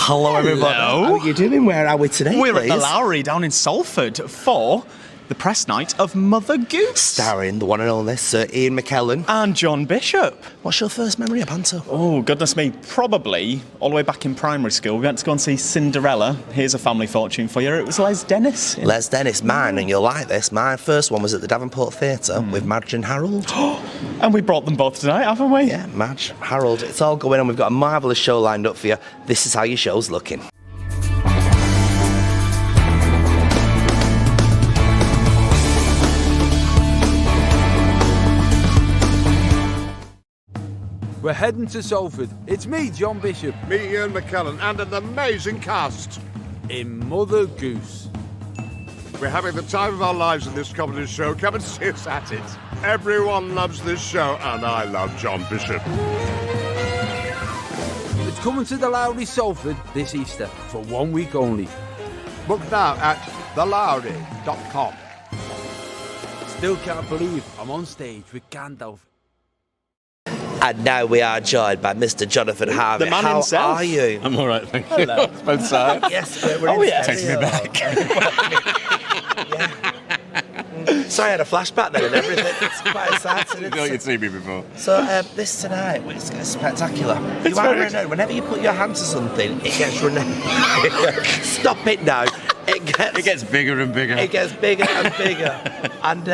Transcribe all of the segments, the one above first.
Hello, everybody. Hello. How are you doing? Where are we today, We're please? at the Lowry down in Salford for the press night of Mother Goose. Starring the one and only Sir Ian McKellen. And John Bishop. What's your first memory of panto? Oh, goodness me. Probably all the way back in primary school. We went to go and see Cinderella. Here's a family fortune for you. It was Les Dennis. Les Dennis, mine, and you'll like this. My first one was at the Davenport Theatre with Madge and Harold. And we brought them both tonight, haven't we? Yeah, Madge, Harold. It's all going on. We've got a marvellous show lined up for you. This is how your show's looking. We're heading to Salford. It's me, John Bishop, Me, Ian McKellen, and an amazing cast. in Mother Goose. We're having the time of our lives in this comedy show. Come and see us at it. Everyone loves this show, and I love John Bishop. It's coming to the Lowry Salford this Easter for 1 week only. Book now at thelowry.com. Still can't believe I'm on stage with Gandalf. And now we are joined by Mr. Jonathan Harvey. The man How himself. are you? I'm all right, thank you. Hello. Both sides. Yes, we're in yeah. stereo. Takes me back. Sorry, I had a flashback then and everything. It's quite exciting. I thought you'd seen me before. So this tonight, it's spectacular. It's You are very renowned. Whenever you put your hand to something, it gets renowned. Stop it now. It gets bigger and bigger. It gets bigger and bigger. And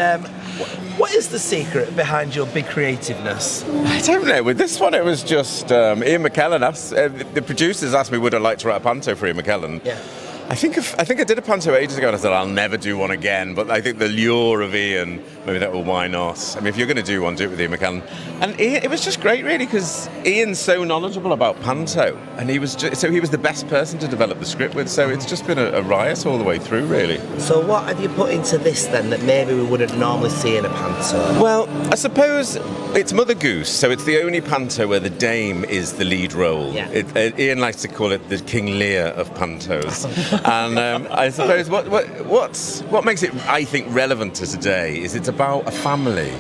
what is the secret behind your big creativeness? I don't know. With this one, it was just Ian McKellen asked. The producers asked me, would I like to write a panto for Ian McKellen? Yeah. I think I did a panto ages ago, and I said I'll never do one again. But I think the lure of Ian, maybe that. Well, why not? I mean, if you're going to do one, do it with Ian McKellen. And Ian, it was just great, really, because Ian's so knowledgeable about panto, and he was the best person to develop the script with. So it's just been a riot all the way through, really. So what have you put into this then that maybe we wouldn't normally see in a panto? Well, I suppose it's Mother Goose, so it's the only panto where the dame is the lead role. Yeah. Ian likes to call it the King Lear of pantos. And I suppose what makes it, I think, relevant to today is it's about a family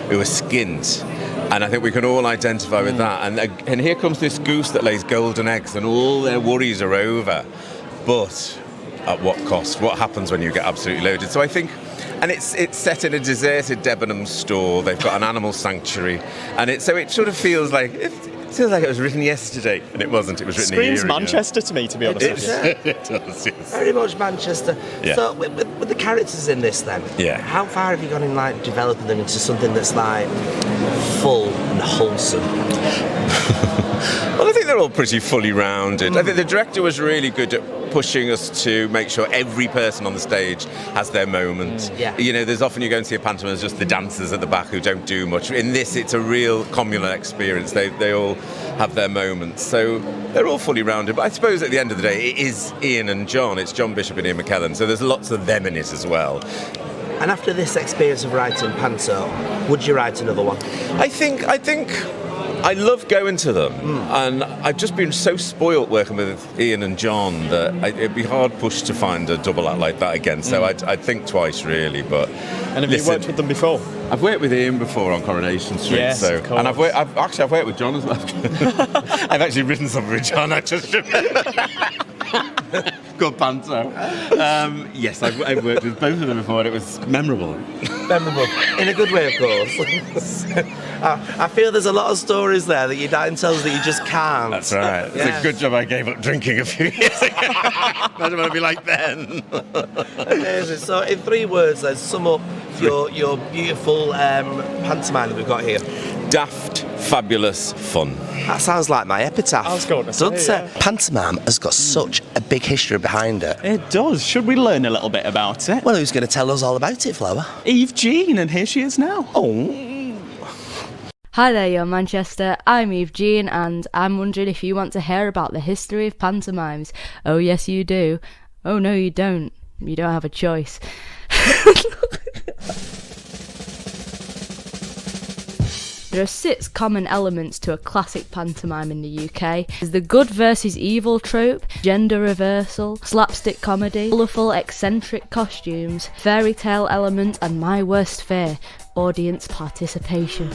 who are skint. And I think we can all identify with that. And here comes this goose that lays golden eggs, and all their worries are over. But at what cost? What happens when you get absolutely loaded? So I think, and it's set in a deserted Debenhams store. They've got an animal sanctuary, and it sort of feels like it was written yesterday, and it wasn't. It was written a year Screams ago. Manchester to me, to be honest with you. It does, yes. Very much Manchester. Yeah. So with the characters in this then, Yeah. how far have you gone in like developing them into something that's like full and wholesome? Well, I think they're all pretty fully rounded. I think the director was really good at pushing us to make sure every person on the stage has their moment. Yeah. You know, there's often you go and see a pantomime, there's just the dancers at the back who don't do much. In this, it's a real communal experience. They all have their moments. So they're all fully rounded. But I suppose at the end of the day, it is Ian and John. It's John Bishop and Ian McKellen. So there's lots of them in it as well. And after this experience of writing panto, would you write another one? I think I love going to them, and I've just been so spoilt working with Ian and John that it'd be hard pushed to find a double act like that again. So I'd think twice, really. But And have you worked with them before? I've worked with Ian before on Coronation Street. Yes, so of course. and I've worked with John as well. I've actually written something with John. I just called panto. Yes, I've worked with both of them before, and it was memorable. Memorable. In a good way, of course. I feel there's a lot of stories there that you don't tell us that you just can't. That's right. It's a good job I gave up drinking a few years ago. Imagine what it'd be like then. Amazing. So in 3 words then, sum up your beautiful pantomime that we've got here. Daft, fabulous, fun. That sounds like my epitaph. I was going to say, Doesn't it? yeah. Pantomime has got such a big history behind it. It does. Should we learn a little bit about it? Well, who's going to tell us all about it, Flower? Eve Jean, and here she is now. Oh. Hi there, you're Manchester. I'm Eve Jean, and I'm wondering if you want to hear about the history of pantomimes. Oh, yes, you do. Oh, no, you don't. You don't have a choice. There are 6 common elements to a classic pantomime in the UK. There's the good versus evil trope, gender reversal, slapstick comedy, colourful eccentric costumes, fairy tale element, and my worst fear, audience participation.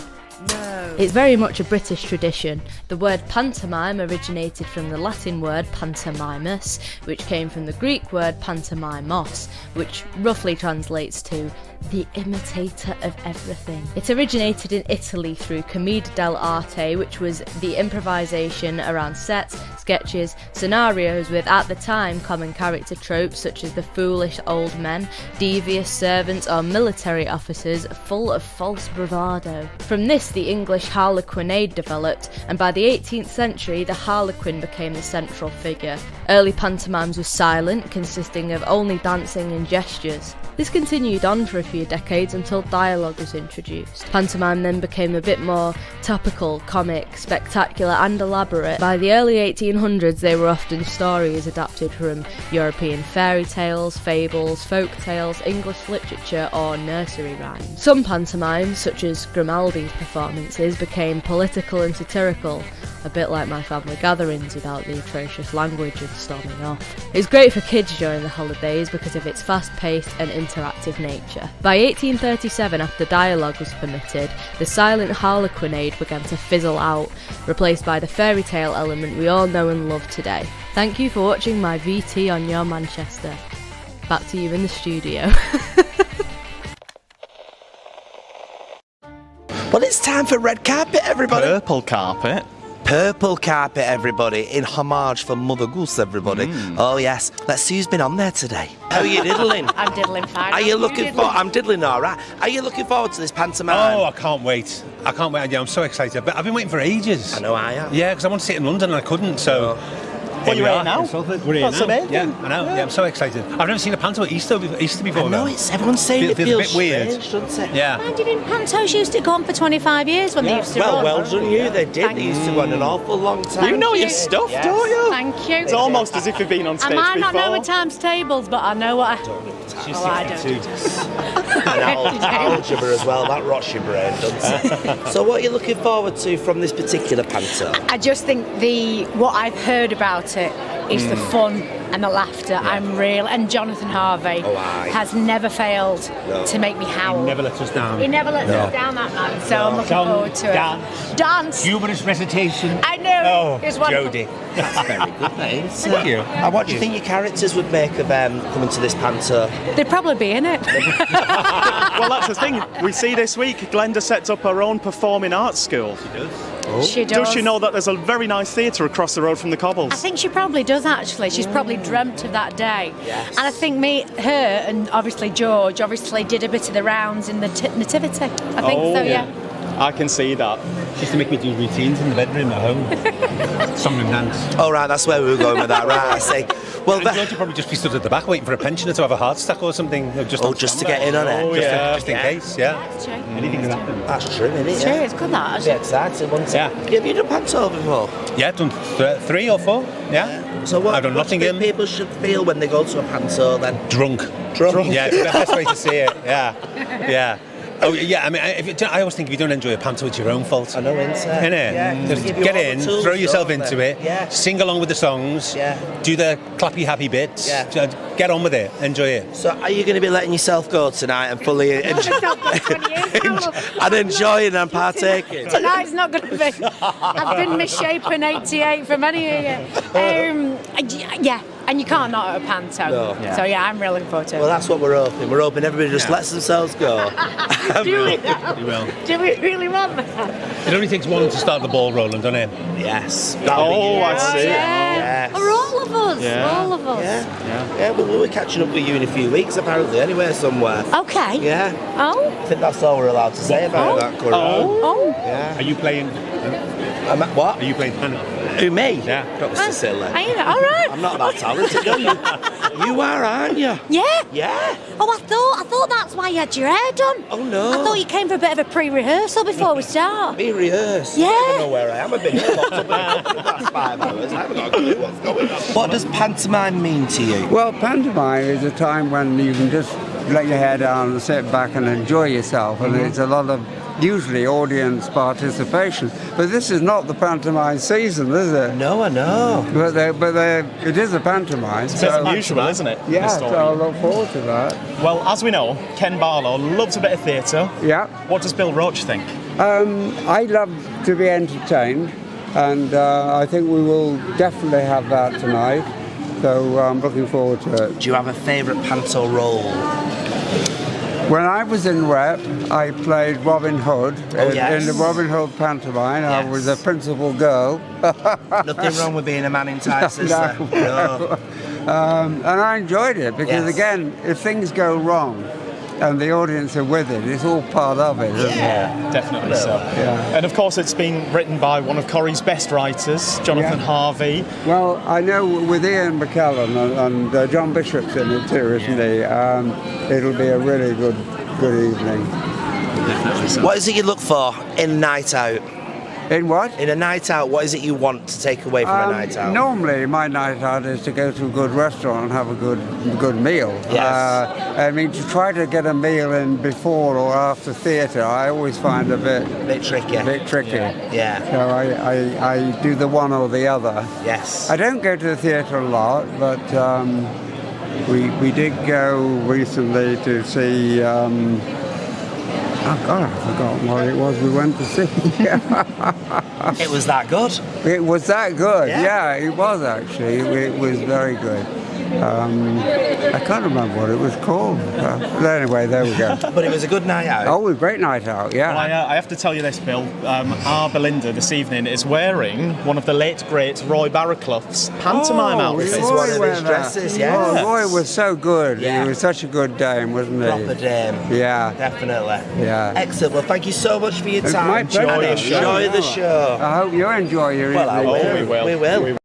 No. It's very much a British tradition. The word pantomime originated from the Latin word pantomimus, which came from the Greek word pantomimos, which roughly translates to the imitator of everything. It originated in Italy through commedia dell'arte, which was the improvisation around sets, sketches, scenarios with, at the time, common character tropes such as the foolish old men, devious servants or military officers full of false bravado. From this, the English harlequinade developed, and by the 18th century, the harlequin became the central figure. Early pantomimes were silent, consisting of only dancing and gestures. This continued on for a few decades until dialogue was introduced. Pantomime then became a bit more topical, comic, spectacular and elaborate. By the early 1800s they were often stories adapted from European fairy tales, fables, folk tales, English literature or nursery rhymes. Some pantomimes, such as Grimaldi's performances, became political and satirical, a bit like my family gatherings without the atrocious language and storming off. It's great for kids during the holidays because of its fast-paced and interactive nature. By 1837, after dialogue was permitted, the silent harlequinade began to fizzle out, replaced by the fairy tale element we all know and love today. Thank you for watching my VT on Your Manchester. Back to you in the studio. Well, it's time for red carpet, everybody. Purple carpet. Purple carpet, everybody, in homage for Mother Goose, everybody. Oh yes, let's see who's been on there today. How are you diddling? I'm diddling fine. Are you looking for? I'm diddling all right. Are you looking forward to this pantomime? Oh, I can't wait. I can't wait. Yeah, I'm so excited. But I've been waiting for ages. I know I am. Yeah, because I want to see it in London and I couldn't, so... Well, you're here now. We're here That's now. amazing. Yeah, I know. Yeah, I'm so excited. I've never seen a panto at Easter before. I know, though. it's everyone's saying it Feels feels a bit weird. strange, doesn't it? Yeah. Mind you, didn't pantos used to go on for 25 years when they used to run? Well done you. They did. Thank They used to run an awful long time. You know your stuff, Yes. don't you? Thank you. It's almost as if you've been on stage I might before. not know the times tables, but I know what I don't. And algebra as well. That rots your brain, doesn't it? So what are you looking forward to from this particular panto? I just think what I've heard about it is the fun and the laughter. I'm real, and Jonathan Harvey has never failed to make me howl. Never let us down. He never lets us down, that man. So I'm looking forward to it. Dance. Humorous recitation. I know. It's wonderful. Jodie. That's very good, mate. Thank you. And what do you think your characters would make of coming to this panto? They'd probably be in it. Well, that's the thing. We see this week, Glenda sets up her own performing arts school. She does. She does. Does she know that there's a very nice theatre across the road from the Cobbles? I think she probably does, actually. She's probably dreamt of that day. Yes. And I think her and obviously George did a bit of the rounds in the nativity. I think so, yeah. I can see that. She used to make me do routines in the bedroom at home. Song and dance. Oh, right, that's where we were going with that, right, I see. Well, And George would probably just be stood at the back waiting for a pensioner to have a heart attack or something. Just to get in on it. Oh, yeah. Just in case, yeah. That's true. Anything can happen. That's true, isn't it? It's true, it's good that, It'd be actually. exciting, wouldn't it? Yeah. Have you done panto before? Yeah, I've done 3 or 4. Yeah. So what I've done do you think Nottingham. people should feel when they go to a panto then? Drunk. Yeah, it's the best way to see it. Yeah. Yeah. Oh, yeah, I mean, I always think if you don't enjoy a panto, it's your own fault. I know, innit? Innit? Yeah, Just they give you get all the in, tools, throw yourself don't into they? it, Yeah. sing along with the songs, Yeah. do the clappy happy bits, Yeah. just get on with it, enjoy it. So are you going to be letting yourself go tonight and fully and enjoying and partaking? Tonight's not going to be. I've been misshapen 88 for many a year. Yeah, and you can't not at a panto. No. Yeah. So yeah, I'm really looking forward to it. Well, that's what we're hoping. We're hoping everybody just lets themselves go. Do we? You will. Do we really want that? It only takes one to start the ball rolling, doesn't it? Yes. I see. Yes. Or all of us. Yeah. All of us. Yeah, well, we're catching up with you in a few weeks, apparently, anywhere, somewhere. Okay. Yeah. Oh. I think that's all we're allowed to say about that, Cora. Oh. Yeah. Are you playing? What? Are you playing panto? Who, me? Yeah. Don't be so silly. Are you? All right. I'm not that talented, are you? You are, aren't you? Yeah. Yeah. Oh, I thought that's why you had your hair done. Oh, no. I thought you came for a bit of a pre-rehearsal before we start. Be rehearsed. Yeah. I don't know where I am. I've been here locked up in the past 5 hours. I haven't got a clue what's going on. What does pantomime mean to you? Well, pantomime is a time when you can just let your hair down and sit back and enjoy yourself, and it's a lot of usually audience participation. But this is not the pantomime season, is it? No, I know. But it is a pantomime. It's unusual, isn't it? Yeah, this so story? I look forward to that. Well, as we know, Ken Barlow loves a bit of theatre. Yeah. What does Bill Roach think? I love to be entertained, and I think we will definitely have that tonight. So I'm looking forward to it. Do you have a favourite panto role? When I was in rep, I played Robin Hood yes. in the Robin Hood pantomime. Yes. I was a principal girl. Nothing wrong with being a man in tights, is there? No. And I enjoyed it because, Yes. again, if things go wrong and the audience are with it, it's all part of it, isn't it? Yeah, definitely so. Yeah. And of course, it's been written by one of Corrie's best writers, Jonathan Harvey. Well, I know with Ian McKellen and John Bishop's in it too, isn't he? It'll be a really good evening. Definitely so. What is it you look for in a night out? In what? In a night out, what is it you want to take away from a night out? Normally, my night out is to go to a good restaurant and have a good meal. Yes. I mean, to try to get a meal in before or after theatre, I always find a bit tricky. Yeah. So I do the one or the other. Yes. I don't go to the theatre a lot, but we did go recently to see. Oh God, I've forgotten what it was we went to see. It was that good? It was that good, Yeah. yeah, it was actually. It was very good. I can't remember what it was called. But anyway, there we go. But it was a good night out. Oh, a great night out, yeah. Well, I have to tell you this, Bill. Our Belinda this evening is wearing one of the late great Roy Barraclough's pantomime outfits. This is one of his dresses, yeah. Oh, Roy was so good. Yeah. He was such a good dame, wasn't he? Proper dame. Yeah. Definitely. Yeah. Excellent. Well, thank you so much for your It's time. my pleasure. Enjoy the show. I hope you enjoy your Well, I evening. will. We will.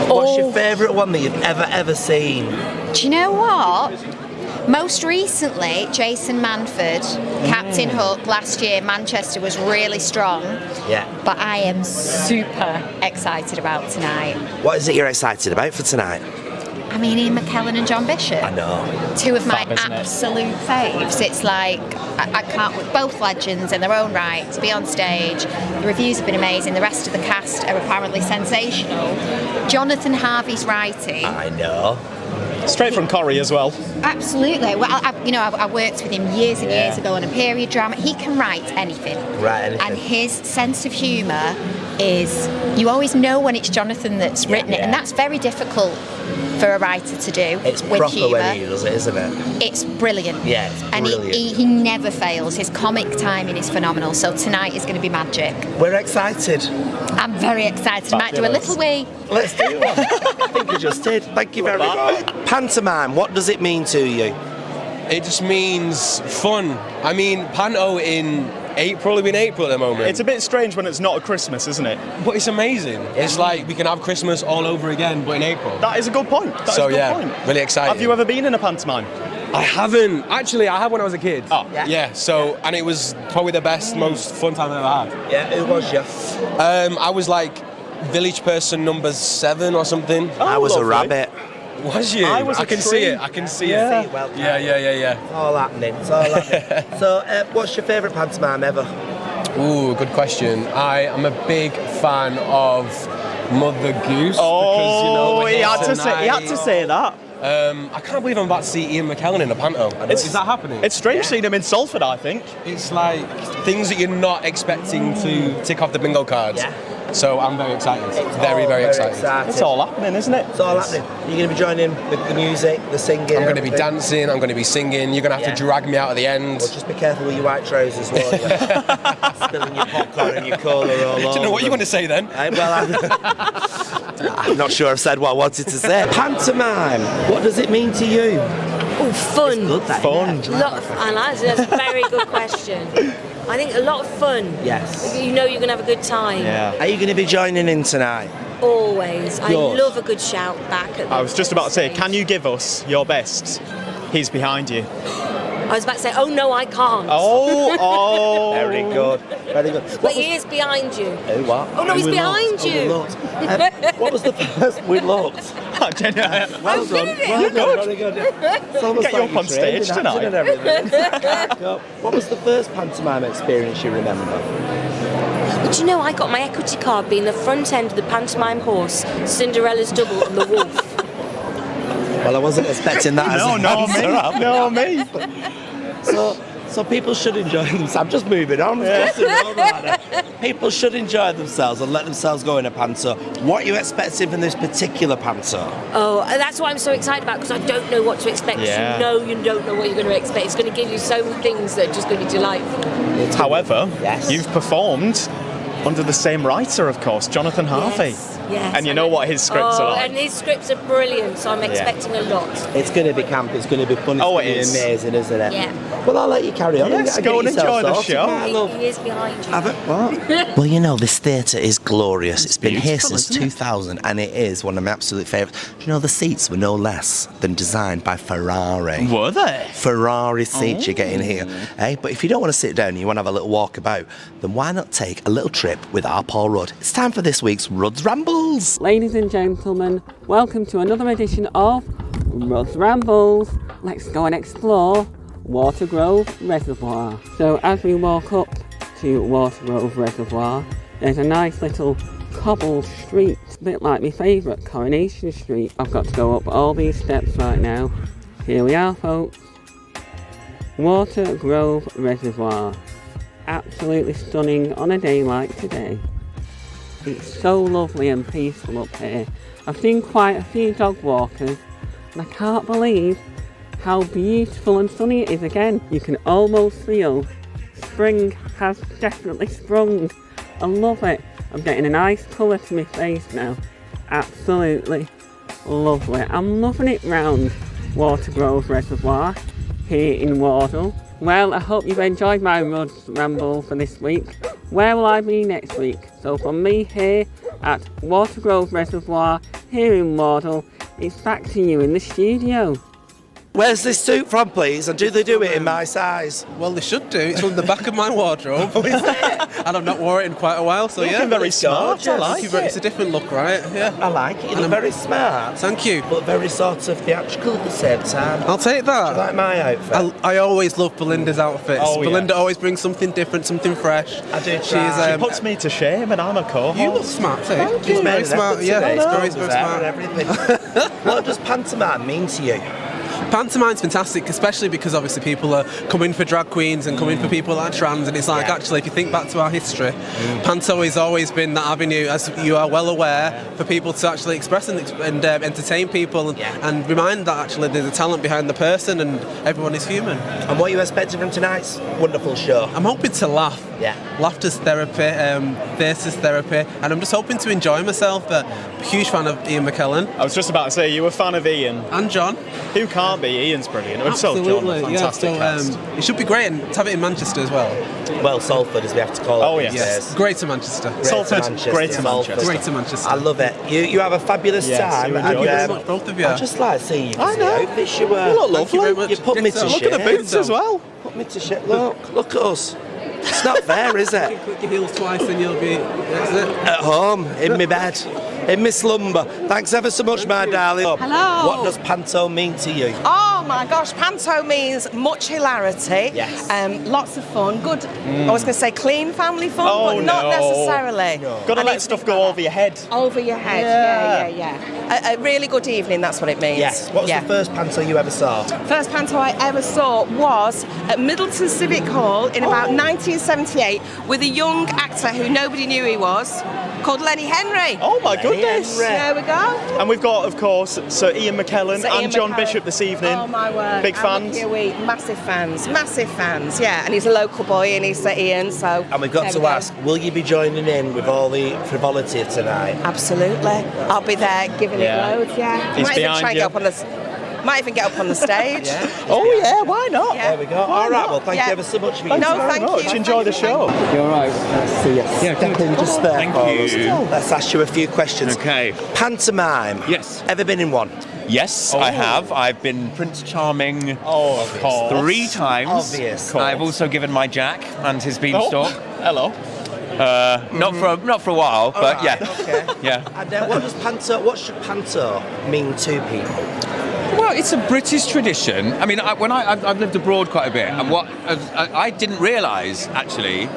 What's your favourite one that you've ever seen? Do you know what? Most recently, Jason Manford, Captain Hook, last year, Manchester was really strong. Yeah. But I am super excited about tonight. What is it you're excited about for tonight? I mean, Ian McKellen and John Bishop. I know. Two of my Fab, isn't it? absolute faves. It's like, I can't, both legends in their own right, to be on stage. The reviews have been amazing. The rest of the cast are apparently sensational. Jonathan Harvey's writing. I know. Straight from Corrie as well. Absolutely. Well, I worked with him years and years ago on a period drama. He can write anything. Right, anything. And his sense of humour is, you always know when it's Jonathan that's written it, and that's very difficult for a writer to do. It's with proper humour. when he does it, isn't it? It's brilliant. Yeah, it's and brilliant. he never fails. His comic timing is phenomenal. So tonight is going to be magic. We're excited. I'm very excited. I might do a little wee. Let's do one. I think I just did. Thank you very much. Pantomime, what does it mean to you? It just means fun. I mean, panto in April, we're in April at the moment. It's a bit strange when it's not a Christmas, isn't it? But it's amazing. It's like we can have Christmas all over again, but in April. That is a good point. That is a good point. Really excited. Have you ever been in a pantomime? I haven't. Actually, I had when I was a kid. Oh. Yeah, so, and it was probably the best, most fun time I've ever had. Yeah, who was you? I was like village person number 7 or something. Oh, I was lovely. a rabbit. Was you? I was a can tree. see it. I can see Yeah. it. Well, Yeah. It's all happening. It's all happening. So, what's your favourite pantomime ever? Ooh, good question. I am a big fan of Mother Goose. Oh, because, you know, we're he here had to tonight. say that. I can't believe I'm about to see Ian McKellen in a panto. Is that happening? It's strange seeing him in Salford, I think. It's like things that you're not expecting to tick off the bingo cards. Yeah. So I'm very excited. It's Very all excited. It's all happening, isn't it? It's all happening. You're going to be joining the music, the singing. I'm going to be everything? dancing, I'm going to be singing, you're going to have to drag me out at the end. Well, just be careful with your white trousers, won't you? Spilling your popcorn and your cola all over. Do you know what you want to say then? I'm not sure I've said what I wanted to say. Pantomime, what does it mean to you? Oh, fun. It's good, that, Fun. isn't it? Lot of, I like it. That's a very good question. I think a lot of fun. Yes. You know you're going to have a good time. Yeah. Are you going to be joining in tonight? Always. I Yours. love a good shout back. At I was just about to say, stage. can you give us your best? He's behind you. I was about to say, oh no, I can't. Oh. Very good. Very good. But he is behind you. Oh, what? Oh no, he's We behind looked. you. We looked. What was the first? We looked. Well done. Well done. Very good. It's almost Get you like up on you're trained stage in acting tonight. and everything. Go. What was the first pantomime experience you remember? But you know, I got my equity card being the front end of the pantomime horse, Cinderella's double, and the wolf. Well, I wasn't expecting that as an answer. No, me. So So people should enjoy themselves. I'm just moving on. People should enjoy themselves and let themselves go in a panto. What are you expecting from this particular panto? Oh, that's what I'm so excited about, because I don't know what to expect. Yeah. You don't know what you're going to expect. It's going to give you so many things that are just going to be delightful. However, you've performed under the same writer, of course, Jonathan Harvey. Yes. And you know what his scripts are like. And his scripts are brilliant, so I'm expecting a lot. It's going to be camp. It's going to be fun. It's Oh, going it to is. be amazing, isn't it? Yeah. Well, I'll let you carry on. Yes, go and enjoy the show. He is behind you. Have it? What? Well, you know, this theatre is glorious. It's been here since 2000, and it is one of my absolute favourites. Do you know the seats were no less than designed by Ferrari? Were they? Ferrari seats you get in here. Eh? But if you don't want to sit down and you want to have a little walk about, then why not take a little trip with our Paul Rudd? It's time for this week's Rudd's Rambles. Ladies and gentlemen, welcome to another edition of Rudd's Rambles. Let's go and explore Watergrove Reservoir. So as we walk up to Watergrove Reservoir, there's a nice little cobbled street, a bit like my favourite, Coronation Street. I've got to go up all these steps right now. Here we are, folks. Watergrove Reservoir. Absolutely stunning on a day like today. It's so lovely and peaceful up here. I've seen quite a few dog walkers, and I can't believe how beautiful and sunny it is again. You can almost feel spring has definitely sprung. I love it. I'm getting a nice colour to my face now. Absolutely lovely. I'm loving it round Watergrove Reservoir here in Wardle. Well, I hope you've enjoyed my Rudd's Ramble for this week. Where will I be next week? So from me here at Watergrove Reservoir here in Wardle, it's back to you in the studio. Where's this suit from, please? And do they do it in my size? Well, they should do. It's from the back of my wardrobe. And I've not worn it in quite a while, so Looking very smart. I like it. it. It's a different look, right? Yeah. I like it. You look very smart. Thank you. But very sort of theatrical at the same time. I'll take that. Do you like my outfit? I always love Belinda's outfits. Oh, yeah. Belinda always brings something different, something fresh. I do She's, try. She puts me to shame, and I'm a co-host. You look smart too. Thank She's you. very smart. Yeah, very smart. Everything. What does pantomime mean to you? Pantomime's fantastic, especially because obviously people are coming for drag queens and coming for people that are trans, and it's like, actually, if you think back to our history, panto has always been that avenue, as you are well aware, for people to actually express and entertain people and remind that actually there's a talent behind the person and everyone is human. And what are you expecting from tonight's wonderful show? I'm hoping to laugh. Yeah. Laughter's therapy, theatre's therapy, and I'm just hoping to enjoy myself. A huge fan of Ian McKellen. I was just about to say, you were a fan of Ian. And John. Who can't be? Ian's brilliant. Absolutely, Fantastic cast. It should be great, and to have it in Manchester as well. Well, Salford, as we have to call it. Oh, these yes. days. Greater Manchester. Salford, Greater Salford. Manchester. Greater Manchester. I love it. You have a fabulous Yes, time. you and, enjoy it. Thank you very much, both of you. I just like seeing you. I know. Outfits you wear. You look Thank you very lovely. much. You put me to Look shame. Look at the boots as well. Put me to shit. Look at us. It's not fair, is it? Click your heels twice and you'll be... That's it. At home, in my bed, in my slumber. Thanks ever so much, my darling. Hello. What does panto mean to you? Oh my gosh, panto means much hilarity, Yes. lots of fun, good, I was going to say clean family fun, Oh, but not no. necessarily. Got to And let it's stuff go over your head. over your head, yeah. A really good evening, that's what it means. Yes. What was the first panto you ever saw? First panto I ever saw was at Middleton Civic Hall in about 1978 with a young actor who nobody knew he was, called Lenny Henry. Oh my goodness. There we go. And we've got, of course, Sir Ian McKellen Sir and Ian John McKellen. Bishop this evening. Oh my word. Big And fans. look here we massive fans, yeah. And he's a local boy and he's Sir Ian, so. And we've got there to we go. ask, will you be joining in with all the frivolity tonight? Absolutely. I'll be there giving Yeah. it loads, yeah. He's Might even behind try and you. get up on the might even get up on the stage. Oh yeah, why not? Yeah. There we go. All right, well, thank Yeah. you ever so much for your No, time. thank much. you. Enjoy the show. You're right. See you. Yeah, step in just there. Thank for you. us. Let's ask you a few questions. Okay. Pantomime. Yes. Ever been in one? Yes, I have. I've been Prince Charming Of course. 3 times. Obvious. I've also given my Jack and his beanstalk. Hello. Not for a while, but yeah. Okay. Yeah. And what should panto mean to people? Well, it's a British tradition. I mean, I've lived abroad quite a bit, and what I didn't realise actually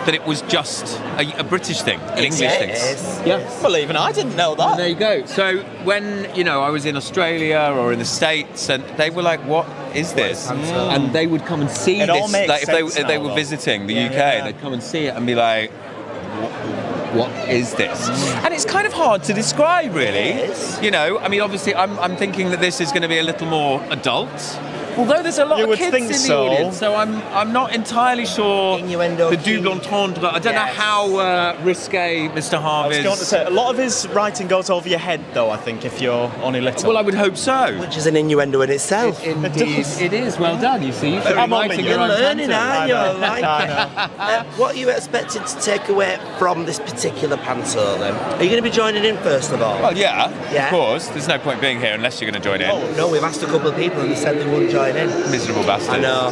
that it was just a British thing, an English thing. Yes. Well, even I didn't know that. Well, there you go. So when I was in Australia or in the States, and they were like, "What is this?" And they would come and see It all this. makes Like sense if they now, were though. visiting the UK, they'd come and see it and be like, what is this? And it's kind of hard to describe, really. I mean, obviously, I'm thinking that this is going to be a little more adult. Although there's a lot You of would kids think in the so. audience, so I'm not entirely sure the double entendre. I don't know how risque Mr. Harvey's. I was going to say, a lot of his writing goes over your head, though, I think, if you're only little. Well, I would hope so. Which is an innuendo in itself. Indeed, it is. Well done, you see. You're writing your own learning, panto. aren't you? What are you expecting to take away from this particular panto, then? Are you going to be joining in, first of all? Well, yeah, of course. There's no point being here unless you're going to join in. Oh, no, we've asked a couple of people and they said they wouldn't join in. Miserable bastards. I know.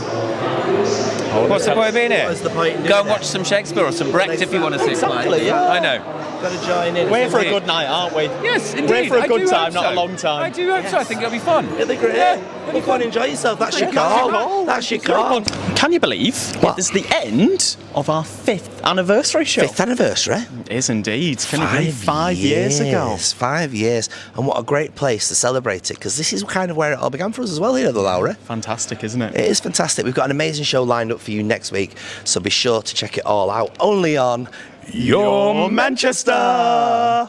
What's the point of being here? What is the point in Go doing and watch some Shakespeare or some Brecht if you want to see Exactly, play. yeah. I know. Got to join in. We're for a good night, aren't we? Yes, indeed. We're for a I good do time, hope not a so. long time. I do hope so. I think it'll be fun. It'll be great. Have fun, enjoy yourself. That's your call. That's your call. Can you believe it is the end of our 5th anniversary show? 5th anniversary? It is indeed. Can you believe 5 years ago? 5 years. And what a great place to celebrate it, because this is kind of where it all began for us as well here at the Lowry. Fantastic, isn't it? It is fantastic. We've got an amazing show lined up for you next week, so be sure to check it all out. Only on Your Manchester!